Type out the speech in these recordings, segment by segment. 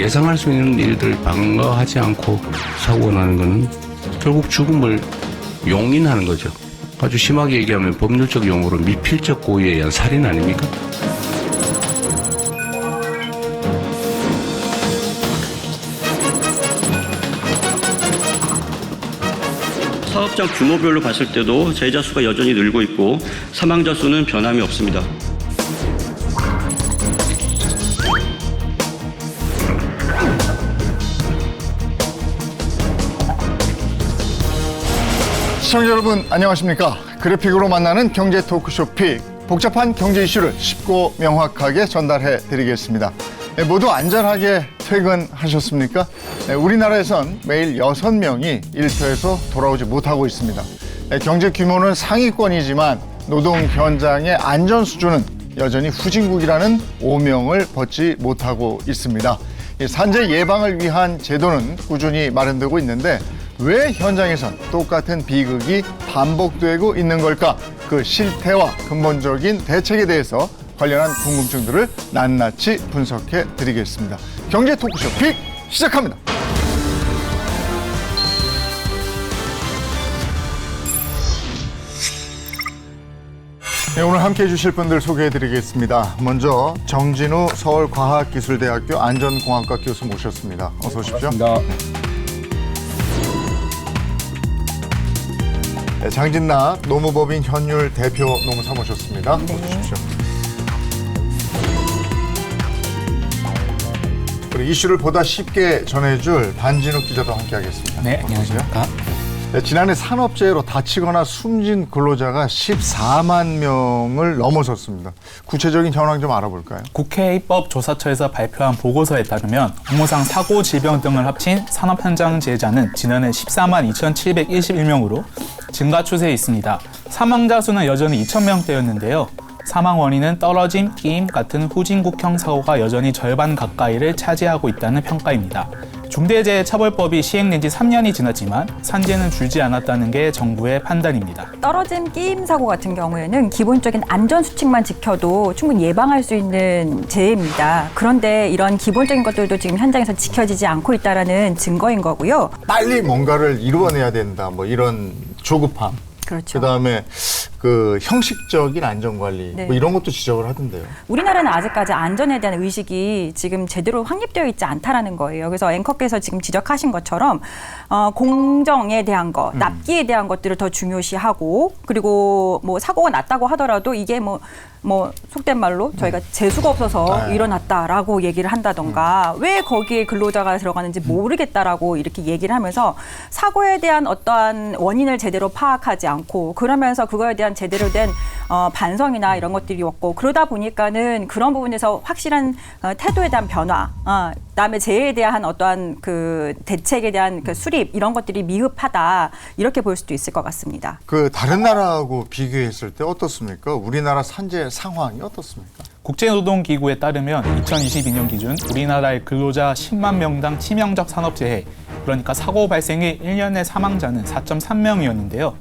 예상할 수 있는 일들 방어하지 않고 사고가 나는 것은 결국 죽음을 용인하는 거죠. 아주 심하게 얘기하면 법률적 용어로 미필적 고의에 의한 살인 아닙니까? 사업장 규모별로 봤을 때도 재해자 수가 여전히 늘고 있고 사망자 수는 변함이 없습니다. 시청자 여러분 안녕하십니까? 그래픽으로 만나는 경제 토크쇼 픽, 복잡한 경제 이슈를 쉽고 명확하게 전달해 드리겠습니다. 모두 안전하게 퇴근하셨습니까? 우리나라에선 매일 6명이 일터에서 돌아오지 못하고 있습니다. 경제 규모는 상위권이지만 노동 현장의 안전 수준은 여전히 후진국이라는 오명을 벗지 못하고 있습니다. 산재 예방을 위한 제도는 꾸준히 마련되고 있는데 왜 현장에선 똑같은 비극이 반복되고 있는 걸까? 그 실태와 근본적인 대책에 대해서 관련한 궁금증들을 낱낱이 분석해 드리겠습니다. 경제 토크쇼 픽 시작합니다. 네, 오늘 함께해 주실 분들 소개해 드리겠습니다. 먼저 정진우 서울과학기술대학교 안전공학과 교수 모셨습니다. 어서 오십시오. 반갑습니다. 네, 장진락 노무법인 현율 대표 노무사 모셨습니다. 어서 오십시오. 그리고 이슈를 보다 쉽게 전해줄 반진욱 기자도 함께하겠습니다. 네, 안녕하십니까. 네, 지난해 산업재해로 다치거나 숨진 근로자가 14만 명을 넘어섰습니다. 구체적인 현황 좀 알아볼까요? 국회 입법조사처에서 발표한 보고서에 따르면 업무상 사고, 질병 등을 합친 산업 현장 재해자는 지난해 14만 2,721명으로 증가 추세에 있습니다. 사망자 수는 여전히 2,000명대였는데요. 사망 원인은 떨어짐, 끼임 같은 후진국형 사고가 여전히 절반 가까이를 차지하고 있다는 평가입니다. 중대재해처벌법이 시행된 지 3년이 지났지만 산재는 줄지 않았다는 게 정부의 판단입니다. 떨어짐 끼임 사고 같은 경우에는 기본적인 안전수칙만 지켜도 충분히 예방할 수 있는 재해입니다. 그런데 이런 기본적인 것들도 지금 현장에서 지켜지지 않고 있다는 증거인 거고요. 빨리 뭔가를 이루어내야 된다. 뭐 이런 조급함. 그렇죠. 그다음에 그 형식적인 안전관리 네. 뭐 이런 것도 지적을 하던데요. 우리나라는 아직까지 안전에 대한 의식이 지금 제대로 확립되어 있지 않다라는 거예요. 그래서 앵커께서 지금 지적하신 것처럼 공정에 대한 것, 납기에 대한 것들을 더 중요시하고 그리고 뭐 사고가 났다고 하더라도 이게 뭐 속된 말로 저희가 재수가 없어서 일어났다라고 얘기를 한다던가 왜 거기에 근로자가 들어가는지 모르겠다라고 이렇게 얘기를 하면서 사고에 대한 어떠한 원인을 제대로 파악하지 않고 그러면서 그거에 대한 제대로 된 반성이나 이런 것들이 없고 그러다 보니까는 그런 부분에서 확실한 태도에 대한 변화, 그다음에 재해에 대한 어떠한 그 대책에 대한 그 수립 이런 것들이 미흡하다 이렇게 볼 수도 있을 것 같습니다. 그 다른 나라하고 비교했을 때 어떻습니까? 우리나라 산재 상황이 어떻습니까? 국제노동기구에 따르면 2022년 기준 우리나라의 근로자 10만 명당 치명적 산업재해, 그러니까 사고 발생의 1년의 사망자는 4.3명이었는데요.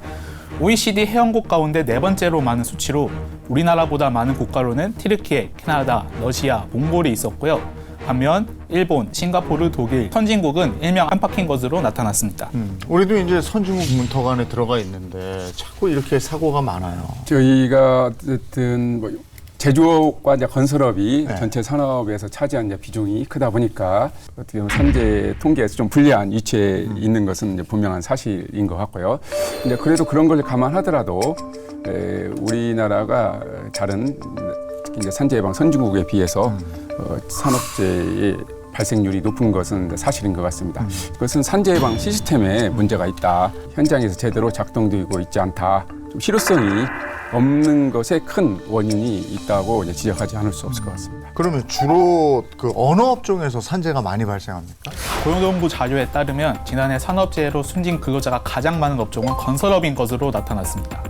OECD 회원국 가운데 4번째로 많은 수치로 우리나라보다 많은 국가로는 튀르키예, 캐나다, 러시아, 몽골이 있었고요. 반면 일본, 싱가포르, 독일, 선진국은 일명 안팎인 것으로 나타났습니다. 우리도 이제 선진국 문턱 안에 들어가 있는데 자꾸 이렇게 사고가 많아요. 저희가 어쨌든 뭐 제조업과 이제 건설업이 네. 전체 산업에서 차지한 이제 비중이 크다 보니까 어떻게 보면 산재 통계에서 좀 불리한 위치에 있는 것은 이제 분명한 사실인 것 같고요. 근데 그래도 그런 걸 감안하더라도 우리나라가 다른 이제 산재 예방 선진국에 비해서 산업재해의 발생률이 높은 것은 사실인 것 같습니다. 그것은 산재 예방 시스템에 문제가 있다. 현장에서 제대로 작동되고 있지 않다. 좀 실효성이 없는 것에 큰 원인이 있다고 이제 지적하지 않을 수 없을 것 같습니다. 그러면 주로 그 어느 업종에서 산재가 많이 발생합니까? 고용노동부 자료에 따르면 지난해 산업재해로 숨진 근로자가 가장 많은 업종은 건설업인 것으로 나타났습니다.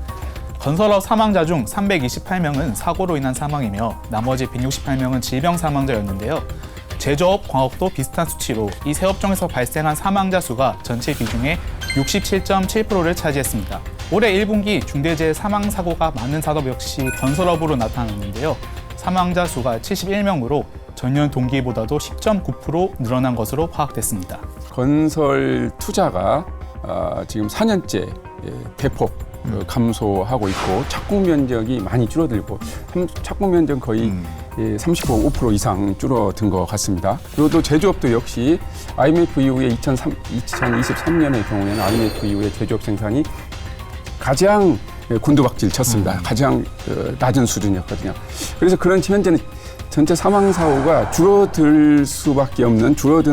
건설업 사망자 중 328명은 사고로 인한 사망이며 나머지 168명은 질병 사망자였는데요. 제조업, 광업도 비슷한 수치로 이 세 업종에서 발생한 사망자 수가 전체 비중의 67.7%를 차지했습니다. 올해 1분기 중대재해 사망사고가 많은 산업 역시 건설업으로 나타났는데요. 사망자 수가 71명으로 전년 동기보다도 10.9% 늘어난 것으로 파악됐습니다. 건설 투자가 지금 4년째 대폭 감소하고 있고 착공 면적이 많이 줄어들고 착공 면적 거의 35% 이상 줄어든 것 같습니다. 그리고 또 제조업도 역시 IMF 이후에 2023년의 경우에는 IMF 이후에 제조업 생산이 가장 곤두박질 쳤습니다. 가장 낮은 수준이었거든요. 그래서 그런 현재는 전체 사망 사고가 줄어드는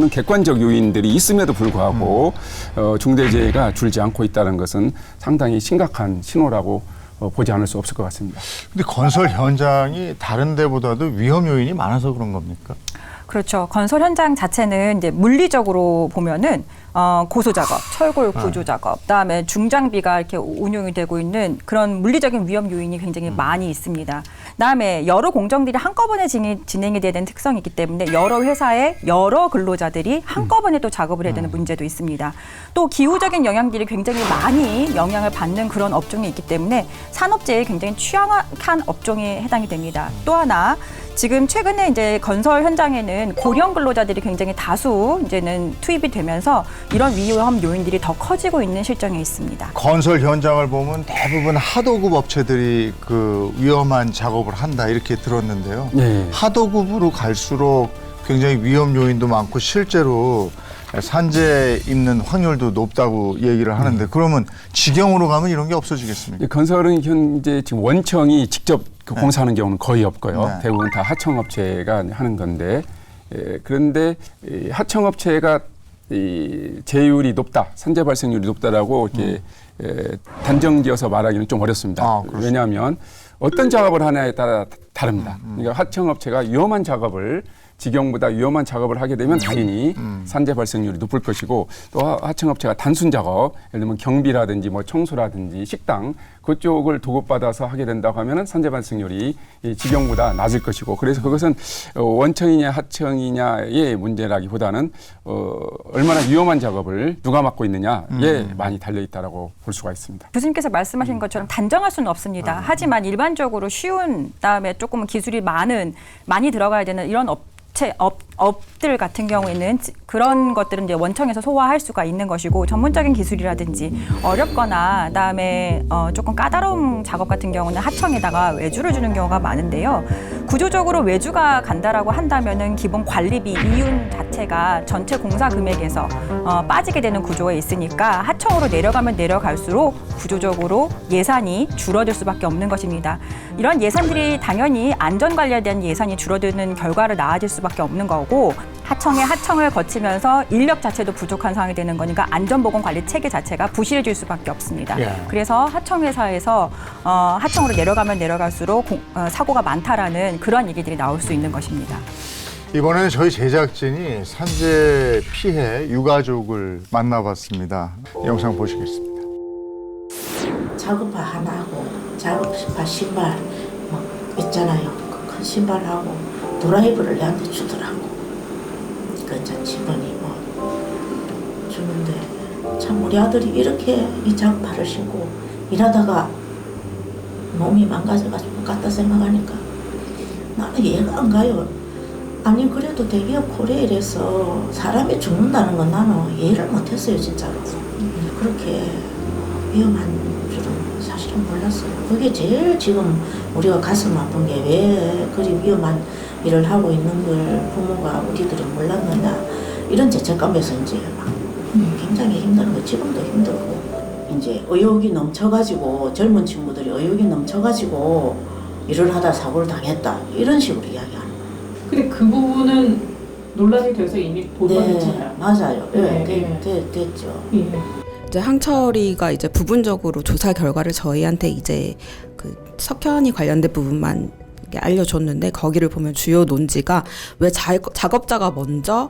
객관적 요인들이 있음에도 불구하고 중대재해가 줄지 않고 있다는 것은 상당히 심각한 신호라고 보지 않을 수 없을 것 같습니다. 근데 건설 현장이 다른 데보다도 위험 요인이 많아서 그런 겁니까? 그렇죠. 건설 현장 자체는 이제 물리적으로 보면은 고소 작업, 철골 구조 작업, 그다음에 중장비가 이렇게 운용이 되고 있는 그런 물리적인 위험 요인이 굉장히 많이 있습니다. 그다음에 여러 공정들이 한꺼번에 진행이 돼야 되는 특성이 있기 때문에 여러 회사의 여러 근로자들이 한꺼번에 또 작업을 해야 되는 문제도 있습니다. 또 기후적인 영향들이 굉장히 많이 영향을 받는 그런 업종이 있기 때문에 산업재해에 굉장히 취약한 업종에 해당이 됩니다. 또 하나 지금 최근에 이제 건설 현장에는 고령 근로자들이 굉장히 다수 이제는 투입이 되면서 이런 위험 요인들이 더 커지고 있는 실정에 있습니다. 건설 현장을 보면 대부분 하도급 업체들이 그 위험한 작업을 한다 이렇게 들었는데요. 네. 하도급으로 갈수록 굉장히 위험 요인도 많고 실제로 산재 입는 확률도 높다고 얘기를 하는데 그러면 직영으로 가면 이런 게 없어지겠습니까? 건설은 현재 지금 원청이 직접 공사하는 경우는 거의 없고요. 네. 대부분 다 하청업체가 하는 건데 그런데 이 하청업체가 이 재율이 높다, 산재 발생률이 높다라고 이렇게 단정지어서 말하기는 좀 어렵습니다. 왜냐하면 어떤 작업을 하냐에 따라 다릅니다. 그러니까 하청업체가 위험한 작업을 직영보다 위험한 작업을 하게 되면 당연히 산재 발생률이 높을 것이고 또 하청업체가 단순 작업, 예를 들면 경비라든지 뭐 청소라든지 식당 그쪽을 도급받아서 하게 된다고 하면은 산재 발생률이 직영보다 낮을 것이고 그래서 그것은 원청이냐 하청이냐의 문제라기보다는 얼마나 위험한 작업을 누가 맡고 있느냐에 많이 달려 있다라고 볼 수가 있습니다. 교수님께서 말씀하신 것처럼 단정할 수는 없습니다. 하지만 일반적으로 쉬운 다음에 조금 기술이 많이 들어가야 되는 이런 업들 같은 경우에는 그런 것들은 이제 원청에서 소화할 수가 있는 것이고 전문적인 기술이라든지 어렵거나 그다음에 조금 까다로운 작업 같은 경우는 하청에다가 외주를 주는 경우가 많은데요. 구조적으로 외주가 간다라고 한다면은 기본 관리비 이윤 자체가 전체 공사 금액에서 빠지게 되는 구조에 있으니까 하청으로 내려가면 내려갈수록 구조적으로 예산이 줄어들 수밖에 없는 것입니다. 이런 예산들이 당연히 안전 관리에 대한 예산이 줄어드는 결과를 낳아질 수밖에 없는 거고 하청을 거치면서 인력 자체도 부족한 상황이 되는 거니까 안전보건관리 체계 자체가 부실해질 수밖에 없습니다. 그래서 하청회사에서 하청으로 내려가면 내려갈수록 사고가 많다라는 그런 얘기들이 나올 수 있는 것입니다. 이번에는 저희 제작진이 산재 피해 유가족을 만나봤습니다. 영상 보시겠습니다. 작업화 하나 하고 작업화 신발 뭐 있잖아요. 큰 신발하고 드라이브를 내한테 주더라고. 그 직원이 뭐 주는데 참 우리 아들이 이렇게 이 작업화를 신고 일하다가 몸이 망가져가지고 갔다 생각하니까 나는 이해가 안 가요. 아니 그래도 대기업 코레일에서 사람이 죽는다는 건 나는 이해를 못했어요 진짜로. 그렇게 위험한 줄은 사실은 몰랐어요. 그게 제일 지금 우리가 가슴 아픈 게 왜 그리 위험한 일을 하고 있는 걸 부모가 우리들이 몰랐느냐 이런 죄책감에서 이제 막 굉장히 힘든 거 지금도 힘들고 이제 의욕이 넘쳐가지고 젊은 친구들이 의욕이 넘쳐가지고 일을 하다 사고를 당했다 이런 식으로 이야기하는 거예요. 근데 그 부분은 논란이 돼서 이미 보도가 됐잖아요. 맞아요. 네, 됐죠. 예. 이제 항철이가 이제 부분적으로 조사 결과를 저희한테 이제 그 석현이 관련된 부분만 알려줬는데 거기를 보면 주요 논지가 왜 작업자가 먼저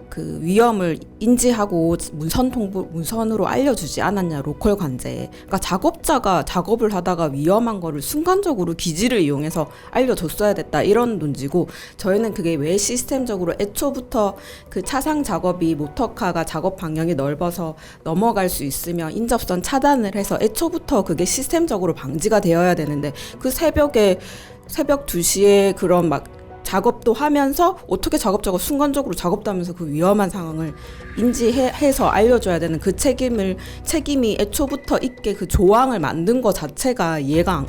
그 위험을 인지하고 문선으로 알려주지 않았냐 로컬 관제에. 그러니까 작업자가 작업을 하다가 위험한 거를 순간적으로 기지를 이용해서 알려줬어야 됐다 이런 논지고 저희는 그게 왜 시스템적으로 애초부터 그 차상 작업이 모터카가 작업 반경이 넓어서 넘어갈 수 있으면 인접선 차단을 해서 애초부터 그게 시스템적으로 방지가 되어야 되는데 그 새벽 2시에 그런 막 작업도 하면서 어떻게 작업자가 순간적으로 작업도 하면서 그 위험한 상황을 인지해서 알려줘야 되는 그 책임이 애초부터 있게 그 조항을 만든 것 자체가 이해가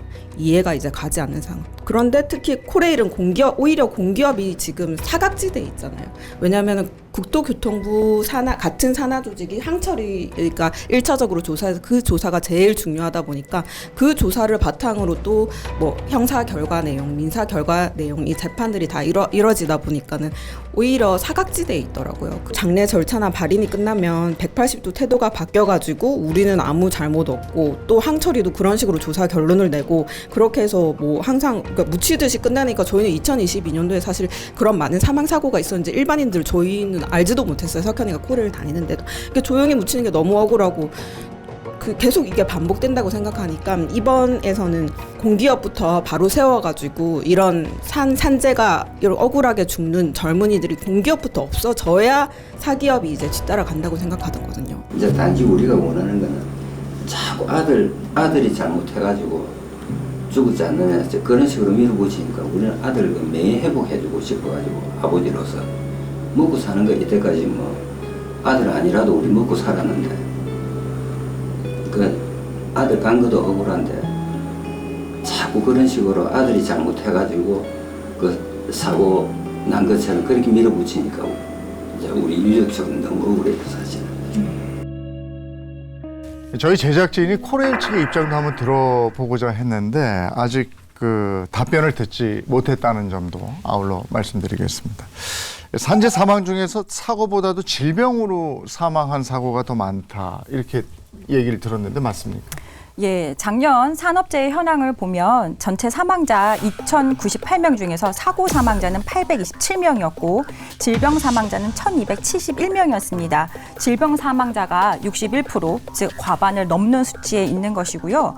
이제 가지 않는 상황. 그런데 특히 코레일은 오히려 공기업이 지금 사각지대에 있잖아요. 왜냐하면 국토교통부 같은 산하 조직이 그러니까 1차적으로 조사해서 그 조사가 제일 중요하다 보니까 그 조사를 바탕으로 또 뭐 형사 결과 내용, 민사 결과 내용 이 재판들이 다 이뤄지다 보니까는 오히려 사각지대에 있더라고요. 그 장례 절차나 발인이 끝나면 180도 태도가 바뀌어가지고 우리는 아무 잘못 없고 또 항처리도 그런 식으로 조사 결론을 내고 그렇게 해서 뭐 항상 그러니까 묻히듯이 끝나니까 저희는 2022년도에 사실 그런 많은 사망 사고가 있었는지 일반인들 저희는 알지도 못했어요. 석현이가 코레일 다니는데도. 그러니까 조용히 묻히는 게 너무 억울하고 계속 이게 반복된다고 생각하니까 이번에서는 공기업부터 바로 세워가지고 이런 산재가 억울하게 죽는 젊은이들이 공기업부터 없어져야 사기업이 이제 뒤따라 간다고 생각하거든요. 이제 단지 우리가 원하는 거는 자꾸 아들이 잘못해가지고 죽지 않느냐 그런 식으로 밀어붙이니까 우리는 아들 매일 회복해주고 싶어가지고 아버지로서 먹고 사는 거 이때까지 뭐 아들 아니라도 우리 먹고 살았는데 그 아들 간 것도 억울한데 자꾸 그런 식으로 아들이 잘못해가지고 그 사고 난 것처럼 그렇게 밀어붙이니까 이제 우리 유족적으로 너무 억울해요 사실은. 저희 제작진이 코레일 측의 입장도 한번 들어보고자 했는데 아직 그 답변을 듣지 못했다는 점도 아울러 말씀드리겠습니다. 산재 사망 중에서 사고보다도 질병으로 사망한 사고가 더 많다 이렇게 얘기를 들었는데 맞습니까? 예, 작년 산업재해 현황을 보면 전체 사망자 2,098명 중에서 사고 사망자는 827명이었고 질병 사망자는 1,271명이었습니다. 질병 사망자가 61%, 즉 과반을 넘는 수치에 있는 것이고요.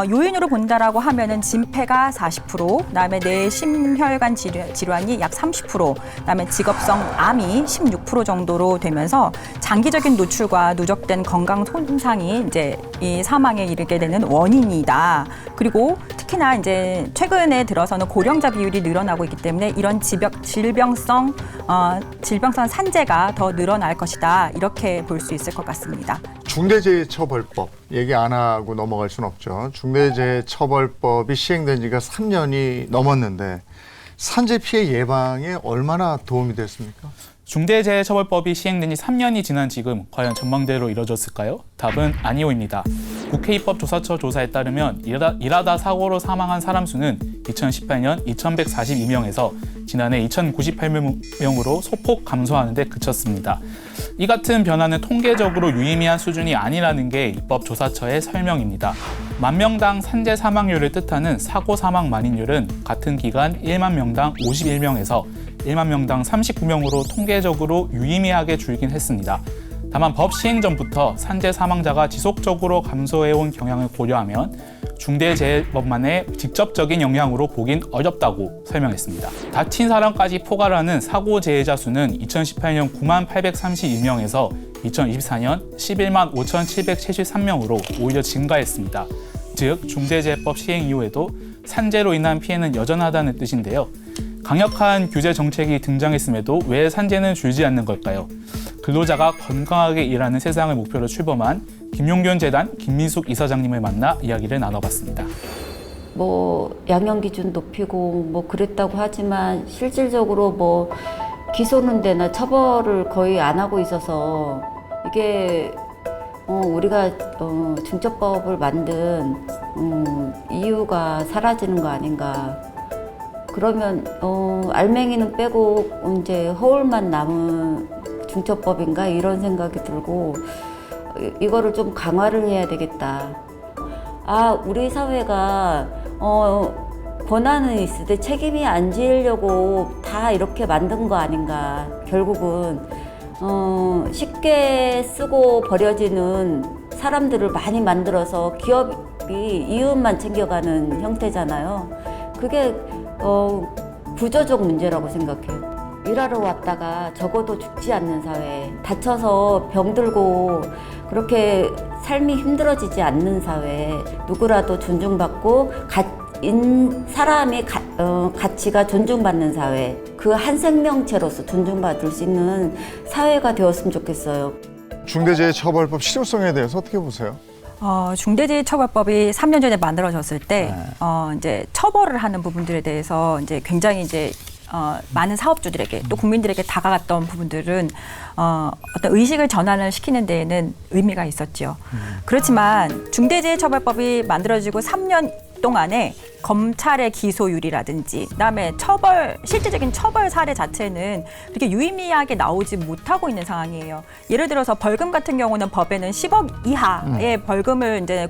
요인으로 본다라고 하면은 진폐가 40%, 그다음에 뇌심혈관 질환이 약 30%, 그다음에 직업성 암이 16% 정도로 되면서 장기적인 노출과 누적된 건강 손상이 이제 이 사망에 이르게 되는 원인이다. 그리고 특히나 이제 최근에 들어서는 고령자 비율이 늘어나고 있기 때문에 이런 질병성 산재가 더 늘어날 것이다. 이렇게 볼 수 있을 것 같습니다. 중대재해처벌법 얘기 안 하고 넘어갈 수는 없죠. 중대재해처벌법이 시행된 지가 3년이 넘었는데 산재 피해 예방에 얼마나 도움이 됐습니까? 중대재해처벌법이 시행된 지 3년이 지난 지금 과연 전망대로 이뤄졌을까요? 답은 아니오입니다. 국회 입법조사처 조사에 따르면 일하다 사고로 사망한 사람 수는 2018년 2,142명에서 지난해 2,098명으로 소폭 감소하는 데 그쳤습니다. 이 같은 변화는 통계적으로 유의미한 수준이 아니라는 게 입법조사처의 설명입니다. 만 명당 산재 사망률을 뜻하는 사고 사망 만인율은 같은 기간 1만 명당 51명에서 1만 명당 39명으로 통계적으로 유의미하게 줄긴 했습니다. 다만 법 시행 전부터 산재 사망자가 지속적으로 감소해온 경향을 고려하면 중대재해법만의 직접적인 영향으로 보긴 어렵다고 설명했습니다. 다친 사람까지 포괄하는 사고재해자 수는 2018년 9만 832명에서 2024년 11만 5,773명으로 오히려 증가했습니다. 즉 중대재해법 시행 이후에도 산재로 인한 피해는 여전하다는 뜻인데요. 강력한 규제 정책이 등장했음에도 왜 산재는 줄지 않는 걸까요? 근로자가 건강하게 일하는 세상을 목표로 출범한 김용균 재단 김민숙 이사장님을 만나 이야기를 나눠봤습니다. 뭐 양형 기준 높이고 뭐 그랬다고 하지만 실질적으로 뭐 기소는 되나 처벌을 거의 안 하고 있어서 이게 우리가 중처법을 만든 이유가 사라지는 거 아닌가. 그러면 알맹이는 빼고 이제 허울만 남은 중처법인가 이런 생각이 들고 이거를 좀 강화를 해야 되겠다. 우리 사회가 권한은 있을 때 책임이 안 지려고 다 이렇게 만든 거 아닌가. 결국은 쉽게 쓰고 버려지는 사람들을 많이 만들어서 기업이 이윤만 챙겨가는 형태잖아요. 그게 구조적 문제라고 생각해요. 일하러 왔다가 적어도 죽지 않는 사회, 다쳐서 병들고 그렇게 삶이 힘들어지지 않는 사회, 누구라도 존중받고 사람의 가치가 존중받는 사회, 그 한 생명체로서 존중받을 수 있는 사회가 되었으면 좋겠어요. 중대재해처벌법 실효성에 대해서 어떻게 보세요? 중대재해처벌법이 3년 전에 만들어졌을 때, 이제 처벌을 하는 부분들에 대해서 이제 굉장히 이제 많은 사업주들에게 또 국민들에게 다가갔던 부분들은 어떤 의식을 전환을 시키는 데에는 의미가 있었죠. 그렇지만 중대재해처벌법이 만들어지고 3년 동안에 검찰의 기소율이라든지 그다음에 실질적인 처벌 사례 자체는 그렇게 유의미하게 나오지 못하고 있는 상황이에요. 예를 들어서 벌금 같은 경우는 법에는 10억 이하의 벌금을 이제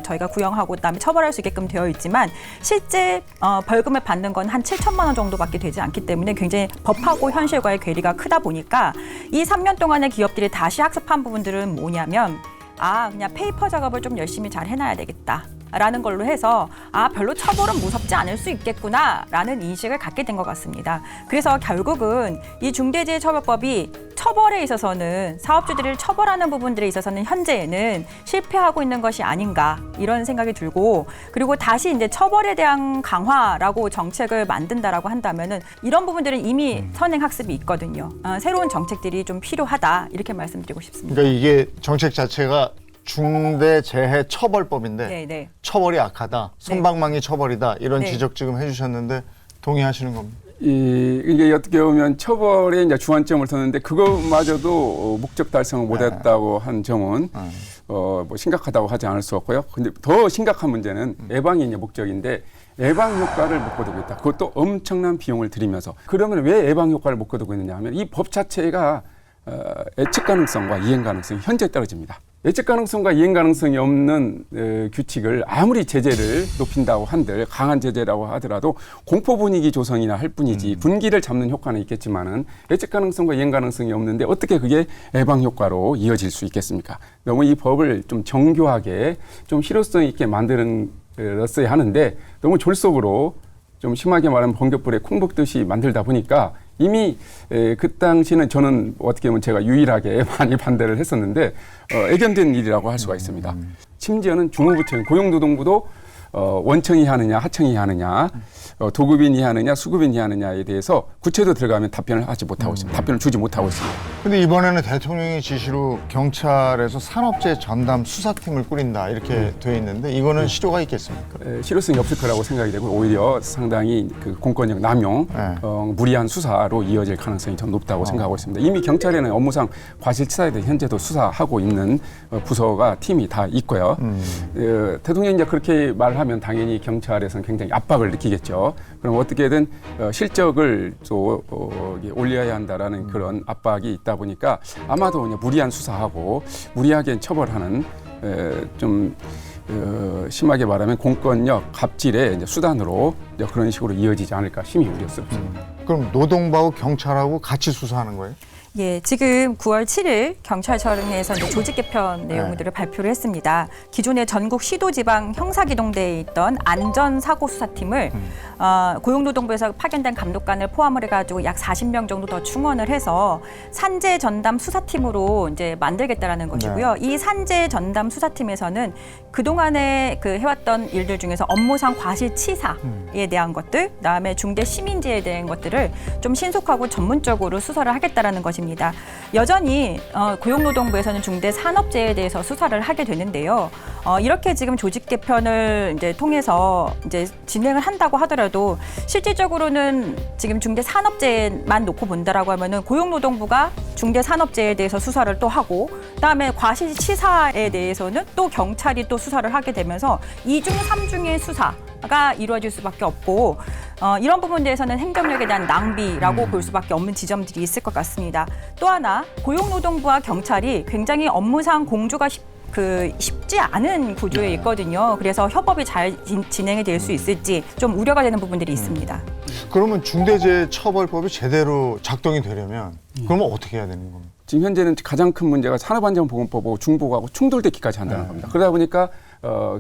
저희가 구형하고 그다음에 처벌할 수 있게끔 되어 있지만 실제 벌금을 받는 건 한 7천만 원 정도밖에 되지 않기 때문에 굉장히 법하고 현실과의 괴리가 크다 보니까 이 3년 동안에 기업들이 다시 학습한 부분들은 뭐냐면 그냥 페이퍼 작업을 좀 열심히 잘 해놔야 되겠다. 라는 걸로 해서 별로 처벌은 무섭지 않을 수 있겠구나라는 인식을 갖게 된 것 같습니다. 그래서 결국은 이 중대재해처벌법이 처벌에 있어서는 사업주들을 처벌하는 부분들에 있어서는 현재에는 실패하고 있는 것이 아닌가 이런 생각이 들고 그리고 다시 이제 처벌에 대한 강화라고 정책을 만든다라고 한다면은 이런 부분들은 이미 선행학습이 있거든요. 새로운 정책들이 좀 필요하다 이렇게 말씀드리고 싶습니다. 그러니까 이게 정책 자체가 중대재해처벌법인데 네네. 처벌이 악하다, 솜방망이 처벌이다 이런 네. 지적 지금 해주셨는데 동의하시는 겁니다. 이게 어떻게 보면 처벌에 이제 주안점을 뒀는데 그것마저도 목적 달성을 못했다고 한 점은 뭐 심각하다고 하지 않을 수 없고요. 근데 더 심각한 문제는 예방이 이제 목적인데 예방 효과를 못 거두고 있다. 그것도 엄청난 비용을 들이면서 그러면 왜 예방 효과를 못 거두고 있느냐 하면 이 법 자체가 예측 가능성과 이행 가능성이 현저히 떨어집니다. 예측 가능성과 이행 가능성이 없는 규칙을 아무리 제재를 높인다고 한들 강한 제재라고 하더라도 공포 분위기 조성이나 할 뿐이지 분기를 잡는 효과는 있겠지만은 예측 가능성과 이행 가능성이 없는데 어떻게 그게 예방 효과로 이어질 수 있겠습니까? 너무 이 법을 좀 정교하게 좀 실효성 있게 만들었어야 하는데 너무 졸속으로 좀 심하게 말하면 번갯불에 콩 볶듯이 만들다 보니까 이미 그 당시는 저는 어떻게 보면 제가 유일하게 많이 반대를 했었는데 애견된 일이라고 할 수가 있습니다. 심지어는 중후부처인 고용노동부도 원청이 하느냐 하청이 하느냐 도급인이 하느냐 수급인이 하느냐에 대해서 구체도 들어가면 답변을 하지 못하고 있습니다. 답변을 주지 못하고 있습니다. 근데 이번에는 대통령의 지시로 경찰에서 산업재해 전담 수사팀을 꾸린다 이렇게 돼 있는데 이거는 실효가 있겠습니까? 실효성이 없을 거라고 생각이 되고 오히려 상당히 그 공권력 남용, 무리한 수사로 이어질 가능성이 좀 높다고 생각하고 있습니다. 이미 경찰에는 업무상 과실치사에 대해 현재도 수사하고 있는 부서가 팀이 다 있고요. 대통령이 이제 그렇게 말하면 당연히 경찰에서는 굉장히 압박을 느끼겠죠. 그럼 어떻게든 실적을 또 올려야 한다라는 그런 압박이 있다 보니까 아마도 그냥 무리한 수사하고 무리하게 처벌하는 좀 심하게 말하면 공권력 갑질의 이제 수단으로 이제 그런 식으로 이어지지 않을까 심히 우려스럽습니다. 그럼 노동부하고 경찰하고 같이 수사하는 거예요? 예, 지금 9월 7일 경찰청에서 이제 조직 개편 내용들을 발표를 했습니다. 기존의 전국 시도지방 형사기동대에 있던 안전사고수사팀을 고용노동부에서 파견된 감독관을 포함을 해가지고 약 40명 정도 더 충원을 해서 산재 전담 수사팀으로 이제 만들겠다라는 것이고요. 이 산재 전담 수사팀에서는 그동안에 해왔던 일들 중에서 업무상 과실치사에 대한 것들, 그다음에 중대 시민재해에 대한 것들을 좀 신속하고 전문적으로 수사를 하겠다라는 것입니다. 여전히 고용노동부에서는 중대 산업재해에 대해서 수사를 하게 되는데요. 이렇게 지금 조직 개편을 이제 통해서 이제 진행을 한다고 하더라도 실질적으로는 지금 중대 산업재해만 놓고 본다라고 하면은 고용노동부가 중대 산업재해에 대해서 수사를 또 하고, 그다음에 과실치사에 대해서는 또 경찰이 또 수사를 하게 되면서 2중, 3중의 수사가 이루어질 수밖에 없고, 이런 부분에 대해서는 행정력에 대한 낭비라고 볼 수밖에 없는 지점들이 있을 것 같습니다. 또 하나, 고용노동부와 경찰이 굉장히 업무상 공조가 쉽지 않은 구조에 있거든요. 그래서 협업이 잘 진행이 될 수 있을지 좀 우려가 되는 부분들이 있습니다. 그러면 중대재해처벌법이 제대로 작동이 되려면 그러면 어떻게 해야 되는 겁니까? 지금 현재는 가장 큰 문제가 산업안전보건법하고 중복하고 충돌되기까지 한다는 겁니다. 그러다 보니까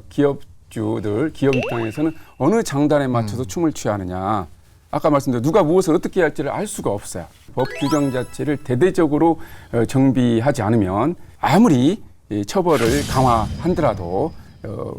기업 입장에서는 어느 장단에 맞춰서 춤을 취하느냐. 아까 말씀드린 누가 무엇을 어떻게 할지를 알 수가 없어요. 법 규정 자체를 대대적으로 정비하지 않으면 아무리 처벌을 강화한더라도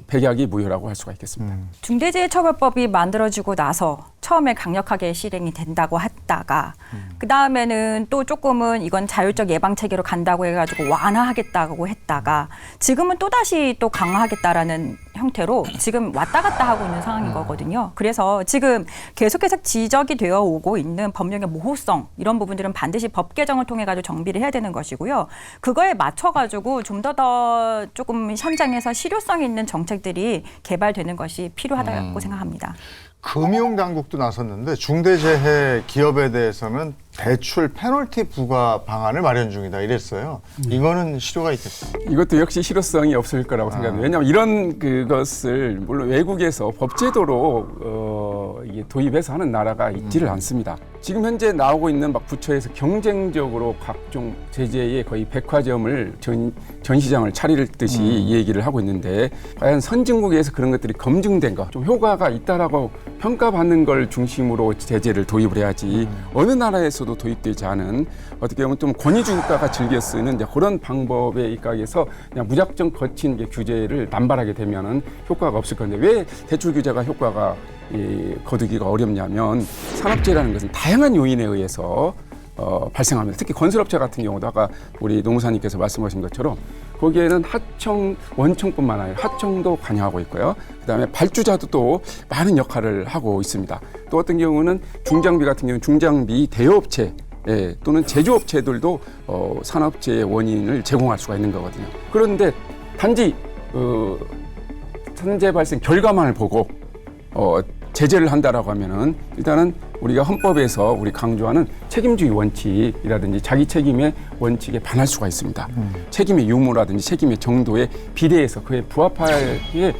백약이 무효라고 할 수가 있겠습니다. 중대재해처벌법이 만들어지고 나서 처음에 강력하게 실행이 된다고 했다가 그 다음에는 또 조금은 이건 자율적 예방 체계로 간다고 해가지고 완화하겠다고 했다가 지금은 또 다시 또 강화하겠다라는 형태로 지금 왔다 갔다 하고 있는 상황인 거거든요. 그래서 지금 계속해서 지적이 되어 오고 있는 법령의 모호성 이런 부분들은 반드시 법 개정을 통해 가지고 정비를 해야 되는 것이고요. 그거에 맞춰 가지고 좀 더 조금 현장에서 실효성 있는 정책들이 개발되는 것이 필요하다고 생각합니다. 금융당국도 나섰는데 중대재해 기업에 대해서는 대출 페널티 부과 방안을 마련 중이다 이랬어요. 이거는 실효가 있겠죠. 이것도 역시 실효성이 없을 거라고 생각합니다. 왜냐하면 이런 그것을 물론 외국에서 법제도로 이게 도입해서 하는 나라가 있지를 않습니다. 지금 현재 나오고 있는 막 부처에서 경쟁적으로 각종 제재의 거의 백화점을 전시장을 차리듯이 얘기를 하고 있는데 과연 선진국에서 그런 것들이 검증된 거, 좀 효과가 있다라고 평가받는 걸 중심으로 제재를 도입을 해야지 어느 나라에서도 도입되지 않은 어떻게 보면 좀 권위주의국가가 즐겨 쓰는 이제 그런 방법에 입각해서 그냥 무작정 거친 규제를 남발하게 되면은 효과가 없을 건데 왜 대출 규제가 효과가 거두기가 어렵냐면 산업재해라는 것은 다양한 요인에 의해서 발생합니다. 특히 건설업체 같은 경우도 아까 우리 노무사님께서 말씀하신 것처럼 거기에는 하청, 원청뿐만 아니라 하청도 관여하고 있고요. 그다음에 발주자도 또 많은 역할을 하고 있습니다. 또 어떤 경우는 중장비 같은 경우는 중장비 대여업체 또는 제조업체들도 산업재해 원인을 제공할 수가 있는 거거든요. 그런데 단지 산재 발생 결과만을 보고 제재를 한다라고 하면은 일단은 우리가 헌법에서 우리 강조하는 책임주의 원칙이라든지 자기 책임의 원칙에 반할 수가 있습니다. 책임의 유무라든지 책임의 정도에 비례해서 그에 부합하게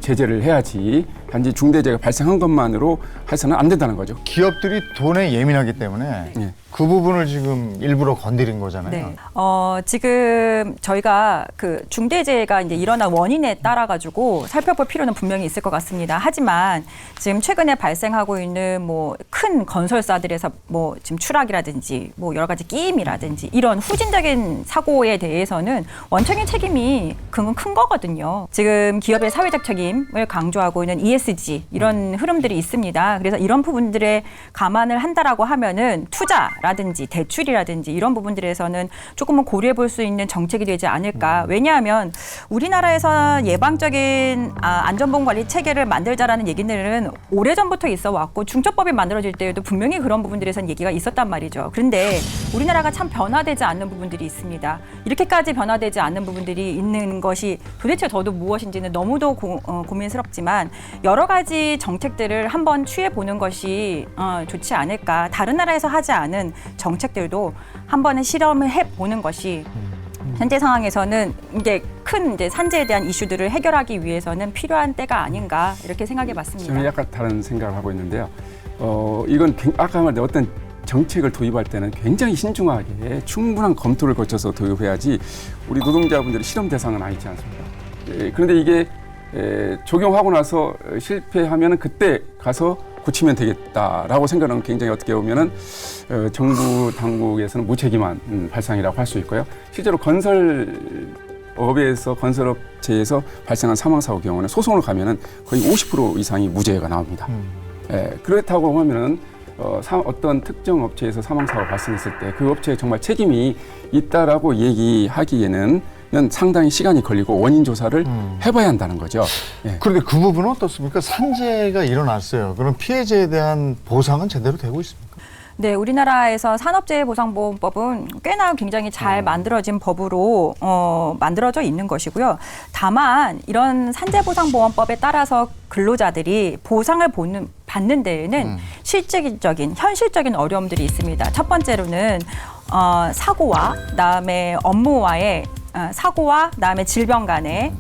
제재를 해야지 단지 중대재해가 발생한 것만으로 해서는 안 된다는 거죠. 기업들이 돈에 예민하기 때문에 그 부분을 지금 일부러 건드린 거잖아요. 네. 지금 저희가 그 중대재해가 이제 일어난 원인에 따라 가지고 살펴볼 필요는 분명히 있을 것 같습니다. 하지만 지금 최근에 발생하고 있는 뭐 큰 건설사들에서 뭐 지금 추락이라든지 뭐 여러 가지 끼임이라든지 이런 후진적인 사고에 대해서는 원청의 책임이 큰 거거든요. 지금 기업의 사회적 책임을 강조하고 있는 ESG 이런 흐름들이 있습니다. 그래서 이런 부분들에 감안을 한다라고 하면은 투자라든지 대출이라든지 이런 부분들에서는 조금은 고려해 볼 수 있는 정책이 되지 않을까. 왜냐하면 우리나라에서 예방적인 안전보험 관리 체계를 만들자라는 얘기들은 오래전부터 있어 왔고 중처법이 만들어질 때에도 분명히 그런 부분들에선 얘기가 있었단 말이죠. 그런데 우리나라가 참 변화되지 않는 부분들이 있습니다. 이렇게까지 변화되지 않는 부분들이 있는 것이 도대체 더도 무엇인지는 너무도 고민스럽지만 여러 가지 정책들을 한번 취해보는 것이 좋지 않을까. 다른 나라에서 하지 않은 정책들도 한 번은 실험을 해보는 것이 현재 상황에서는 이제 큰 이제 산재에 대한 이슈들을 해결하기 위해서는 필요한 때가 아닌가 이렇게 생각해봤습니다. 저는 약간 다른 생각을 하고 있는데요. 이건 아까 말한 어떤 정책을 도입할 때는 굉장히 신중하게 충분한 검토를 거쳐서 도입해야지 우리 노동자분들이 실험 대상은 아니지 않습니까? 그런데 이게 적용하고 나서 실패하면 그때 가서 고치면 되겠다라고 생각하는 굉장히 어떻게 보면은 정부 당국에서는 무책임한 발상이라고 할 수 있고요. 실제로 건설업에서 건설업체에서 발생한 사망사고 경우는 소송을 가면은 거의 50% 이상이 무죄가 나옵니다. 그렇다고 하면은 어떤 특정 업체에서 사망사고가 발생했을 때 그 업체에 정말 책임이 있다라고 얘기하기에는 상당히 시간이 걸리고 원인 조사를 해봐야 한다는 거죠. 그런데 그 부분은 어떻습니까? 산재가 일어났어요. 그럼 피해자에 대한 보상은 제대로 되고 있습니까? 네, 우리나라에서 산업재해보상보험법은 꽤나 굉장히 잘 만들어진 법으로 만들어져 있는 것이고요. 다만 이런 산재보상보험법에 따라서 근로자들이 보상을 받는 데에는 실질적인 현실적인 어려움들이 있습니다. 첫 번째로는 사고와 그다음에 업무와의 사고와 그다음에 질병 간의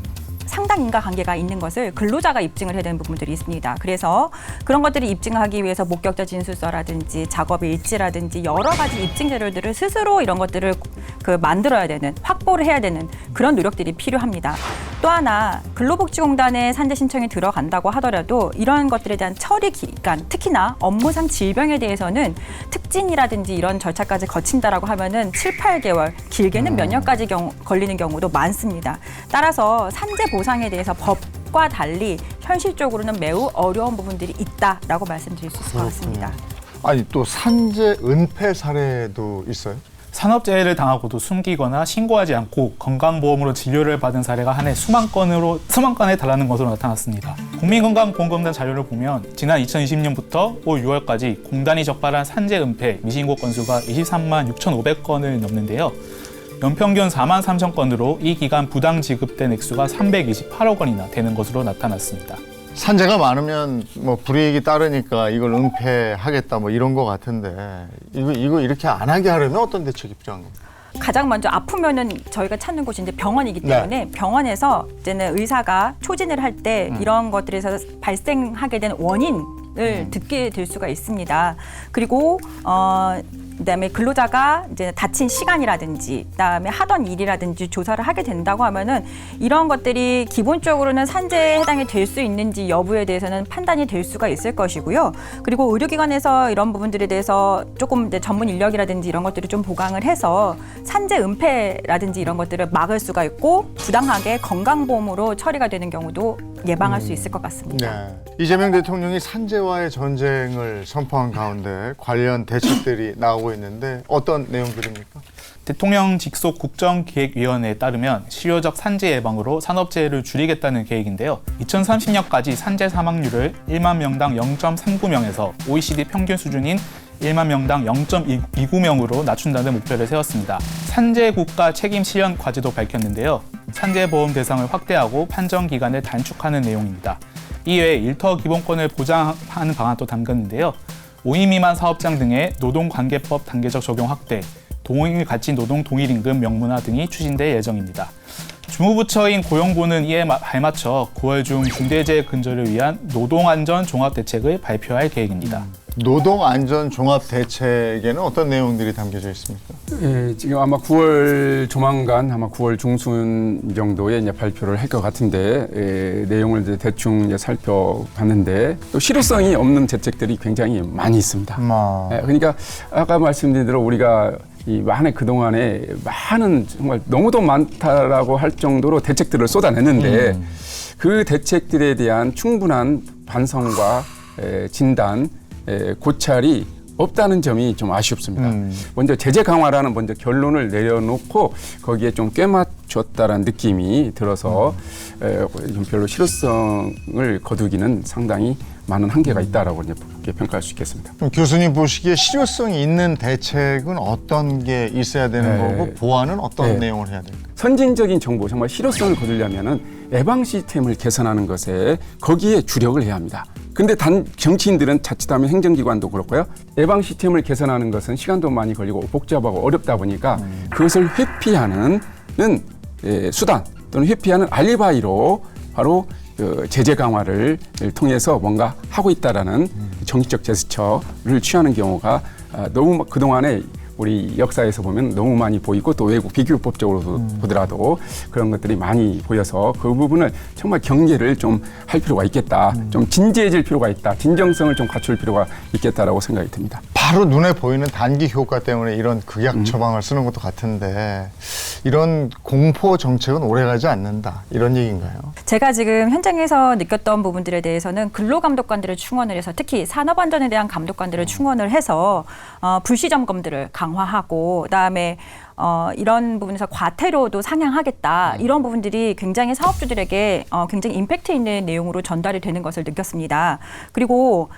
상당 인과관계가 있는 것을 근로자가 입증을 해야 되는 부분들이 있습니다. 그래서 그런 것들을 입증하기 위해서 목격자 진술서라든지 작업의 일지라든지 여러 가지 입증 자료들을 스스로 이런 것들을 만들어야 되는, 확보를 해야 되는 그런 노력들이 필요합니다. 또 하나 근로복지공단에 산재 신청이 들어간다고 하더라도 이런 것들에 대한 처리 기간, 특히나 업무상 질병에 대해서는 특진이라든지 이런 절차까지 거친다라고 하면은 7, 8개월, 길게는 몇 년까지 걸리는 경우도 많습니다. 따라서 산재 보상에 대해서 법과 달리 현실적으로는 매우 어려운 부분들이 있다라고 말씀드릴 수 있을 것 같습니다. 아니 또 산재 은폐 사례도 있어요? 산업재해를 당하고도 숨기거나 신고하지 않고 건강보험으로 진료를 받은 사례가 한 해 수만 건에 달하는 것으로 나타났습니다. 국민건강보험공단 자료를 보면 지난 2020년부터 올 6월까지 공단이 적발한 산재 은폐 미신고 건수가 23만 6,500건을 넘는데요. 연평균 4만 3천 건으로 이 기간 부당 지급된 액수가 328억 원이나 되는 것으로 나타났습니다. 산재가 많으면 뭐 불이익이 따르니까 이걸 은폐하겠다 뭐 이런 거 같은데 이거 이렇게 안 하게 하려면 어떤 대책이 필요한 겁니까? 가장 먼저 아프면은 저희가 찾는 곳이 이제 병원이기 때문에 병원에서 이제는 의사가 초진을 할 때 이런 것들에서 발생하게 된 원인을 듣게 될 수가 있습니다. 그리고 그다음에 근로자가 이제 다친 시간이라든지 그다음에 하던 일이라든지 조사를 하게 된다고 하면은 이런 것들이 기본적으로는 산재에 해당이 될 수 있는지 여부에 대해서는 판단이 될 수가 있을 것이고요. 그리고 의료기관에서 이런 부분들에 대해서 조금 이제 전문 인력이라든지 이런 것들을 좀 보강을 해서 산재 은폐라든지 이런 것들을 막을 수가 있고 부당하게 건강보험으로 처리가 되는 경우도 예방할 수 있을 것 같습니다. 네. 이재명 대통령이 산재와의 전쟁을 선포한 가운데 관련 대책들이 나오고 있는데 어떤 내용들입니까? 대통령 직속 국정기획위원회에 따르면 실효적 산재 예방으로 산업재해를 줄이겠다는 계획인데요. 2030년까지 산재 사망률을 1만 명당 0.39명에서 OECD 평균 수준인 1만 명당 0.29명으로 낮춘다는 목표를 세웠습니다. 산재 국가 책임 실현 과제도 밝혔는데요. 산재보험 대상을 확대하고 판정 기간을 단축하는 내용입니다. 이외에 일터 기본권을 보장하는 방안도 담겼는데요. 5인 미만 사업장 등의 노동관계법 단계적 적용 확대, 동일 가치 노동 동일임금 명문화 등이 추진될 예정입니다. 주무부처인 고용부는 이에 발맞춰 9월 중 중대재해 근절을 위한 노동안전 종합대책을 발표할 계획입니다. 노동안전 종합대책에는 어떤 내용들이 담겨져 있습니까? 예, 지금 아마 9월 조만간 아마 9월 중순 정도에 이제 발표를 할 것 같은데 내용을 이제 대충 이제 살펴봤는데 또 실효성이 없는 대책들이 굉장히 많이 있습니다. 그러니까 아까 말씀드린 대로 우리가 이 많은 그동안에 많은 정말 너무도 많다라고 할 정도로 대책들을 쏟아냈는데 그 대책들에 대한 충분한 반성과 진단, 고찰이 없다는 점이 좀 아쉽습니다. 먼저 제재 강화라는 먼저 결론을 내려놓고 거기에 좀 꿰맞췄다라는 느낌이 들어서 좀 별로 실효성을 거두기는 상당히 많은 한계가 있다라고 이제 평가할 수 있겠습니다. 그럼 교수님 보시기에 실효성이 있는 대책은 어떤 게 있어야 되는 거고 보완은 어떤 내용을 해야 될까요? 선진적인 정보, 정말 실효성을 거두려면은 예방 시스템을 개선하는 것에 거기에 주력을 해야 합니다. 근데 단 정치인들은 자칫하면 행정기관도 그렇고요. 예방 시스템을 개선하는 것은 시간도 많이 걸리고 복잡하고 어렵다 보니까 그것을 회피하는 수단 또는 회피하는 알리바이로 바로 제재 강화를 통해서 뭔가 하고 있다라는 정치적 제스처를 취하는 경우가 너무 그동안에 우리 역사에서 보면 너무 많이 보이고 또 외국 비교법적으로 보더라도 그런 것들이 많이 보여서 그 부분을 정말 경계를 좀 할 필요가 있겠다. 좀 진지해질 필요가 있다. 진정성을 좀 갖출 필요가 있겠다라고 생각이 듭니다. 바로 눈에 보이는 단기 효과 때문에 이런 극약 처방을 쓰는 것도 같은데 이런 공포 정책은 오래가지 않는다. 이런 얘기인가요? 제가 지금 현장에서 느꼈던 부분들에 대해서는 근로감독관들을 충원을 해서 특히 산업안전에 대한 감독관들을 충원을 해서 불시 점검들을 강화하고 그다음에 이런 부분에서 과태료도 상향하겠다. 이런 부분들이 굉장히 사업주들에게 굉장히 임팩트 있는 내용으로 전달이 되는 것을 느꼈습니다. 그리고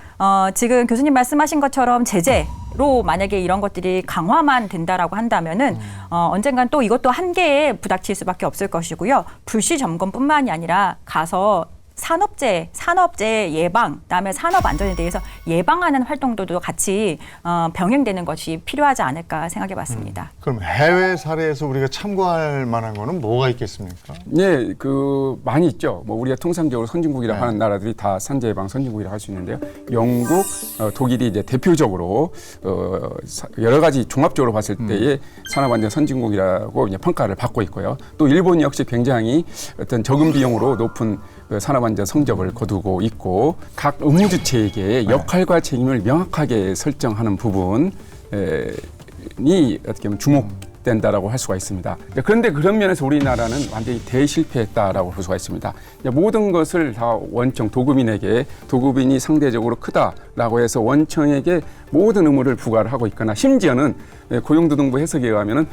지금 교수님 말씀하신 것처럼 제재로 만약에 이런 것들이 강화만 된다라고 한다면은 언젠간 또 이것도 한계에 부닥칠 수밖에 없을 것이고요. 불시 점검뿐만이 아니라 가서 산업재해 예방, 그다음에 산업 안전에 대해서 예방하는 활동도 같이 병행되는 것이 필요하지 않을까 생각해봤습니다. 그럼 해외 사례에서 우리가 참고할 만한 거는 뭐가 있겠습니까? 네, 많이 있죠. 뭐 우리가 통상적으로 선진국이라고 하는 나라들이 다 산재 예방 선진국이라고 할 수 있는데요. 영국, 독일이 이제 대표적으로 여러 가지 종합적으로 봤을 때의 산업안전 선진국이라고 이제 평가를 받고 있고요. 또 일본 역시 굉장히 어떤 적은 비용으로 높은 산업안전 성적을 거두고 있고 각 업무 주체에게 역할과 책임을 명확하게 설정하는 부분이 어떻게 보면 주목할 된다라고 할 수가 있습니다. 그런데 그런 면에서 우리나라는 완전히 대실패했다라고 볼 수가 있습니다. 모든 것을 다 원청 도급인에게 도급인이 상대적으로 크다라고 해서 원청에게 모든 의무를 부과를 하고 있거나 심지어는 고용노동부 해석에 의하면은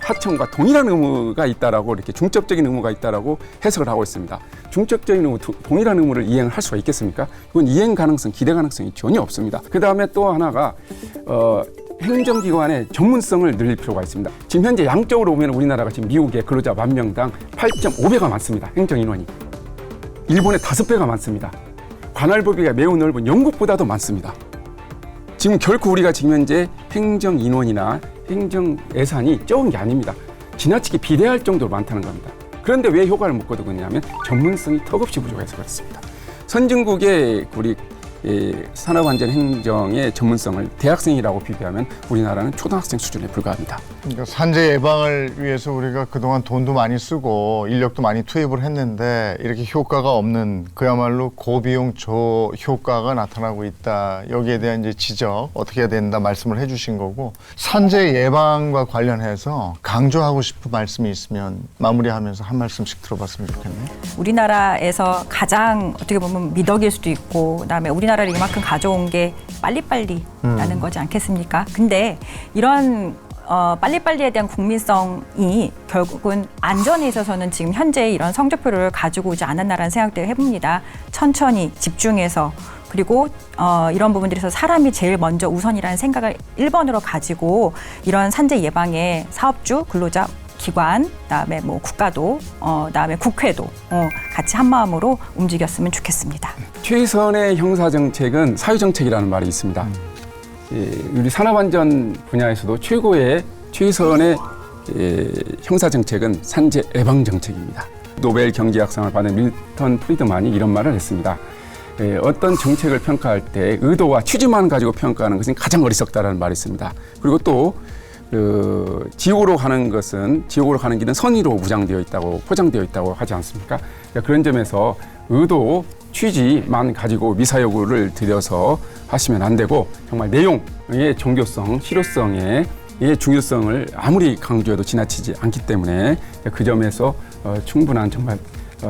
하청과 동일한 의무가 있다라고 이렇게 중첩적인 의무가 있다라고 해석을 하고 있습니다. 중첩적인 의무, 동일한 의무를 이행을 할 수가 있겠습니까? 이건 이행 가능성, 기대 가능성이 전혀 없습니다. 그 다음에 또 하나가 행정기관의 전문성을 늘릴 필요가 있습니다. 지금 현재 양적으로 보면 우리나라가 지금 미국의 근로자 만 명당 8.5배가 많습니다. 행정인원이. 일본의 5배가 많습니다. 관할법위가 매우 넓은 영국보다도 많습니다. 지금 결코 우리가 지금 현재 행정인원이나 행정 예산이 적은 게 아닙니다. 지나치게 비대할 정도로 많다는 겁니다. 그런데 왜 효과를 못 거두느냐면 전문성이 턱없이 부족해서 그렇습니다. 선진국의 우리 산업안전행정의 전문성을 대학생이라고 비교하면 우리나라는 초등학생 수준에 불과합니다. 그러니까 산재 예방을 위해서 우리가 그동안 돈도 많이 쓰고 인력도 많이 투입을 했는데 이렇게 효과가 없는 그야말로 고비용 저효과가 나타나고 있다. 여기에 대한 이제 지적 어떻게 해야 된다 말씀을 해주신 거고 산재 예방과 관련해서 강조하고 싶은 말씀이 있으면 마무리하면서 한 말씀씩 들어봤으면 좋겠네요. 우리나라에서 가장 어떻게 보면 미덕일 수도 있고 그다음에 우리나라를 이만큼 가져온 게 빨리빨리라는 거지 않겠습니까? 근데 이런 빨리빨리에 대한 국민성이 결국은 안전에 있어서는 지금 현재 이런 성적표를 가지고 오지 않았나라는 생각도 해봅니다. 천천히 집중해서 그리고 이런 부분들에서 사람이 제일 먼저 우선이라는 생각을 1번으로 가지고 이런 산재 예방에 사업주, 근로자, 기관, 그다음에 뭐 국가도, 그다음에 국회도 같이 한 마음으로 움직였으면 좋겠습니다. 최선의 형사 정책은 사회 정책이라는 말이 있습니다. 우리 산업안전 분야에서도 최선의 형사 정책은 산재 예방 정책입니다. 노벨 경제학상을 받은 밀턴 프리드만이 이런 말을 했습니다. 어떤 정책을 평가할 때 의도와 취지만 가지고 평가하는 것은 가장 어리석다라는 말이 있습니다. 그리고 또 지옥으로 가는 길은 선의로 무장되어 있다고 포장되어 있다고 하지 않습니까? 그런 점에서 의도, 취지만 가지고 미사여구를 들여서 하시면 안 되고 정말 내용의 정교성, 실효성의 중요성을 아무리 강조해도 지나치지 않기 때문에 그 점에서 충분한 정말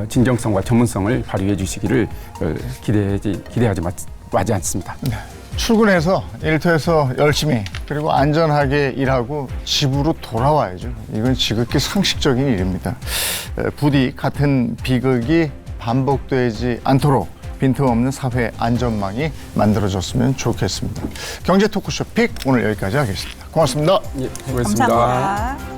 진정성과 전문성을 발휘해 주시기를 기대하지 마지 않습니다. 네. 출근해서 일터에서 열심히 그리고 안전하게 일하고 집으로 돌아와야죠. 이건 지극히 상식적인 일입니다. 부디 같은 비극이 반복되지 않도록 빈틈없는 사회 안전망이 만들어졌으면 좋겠습니다. 경제 토크쇼 픽 오늘 여기까지 하겠습니다. 고맙습니다. 수고했습니다. 감사합니다.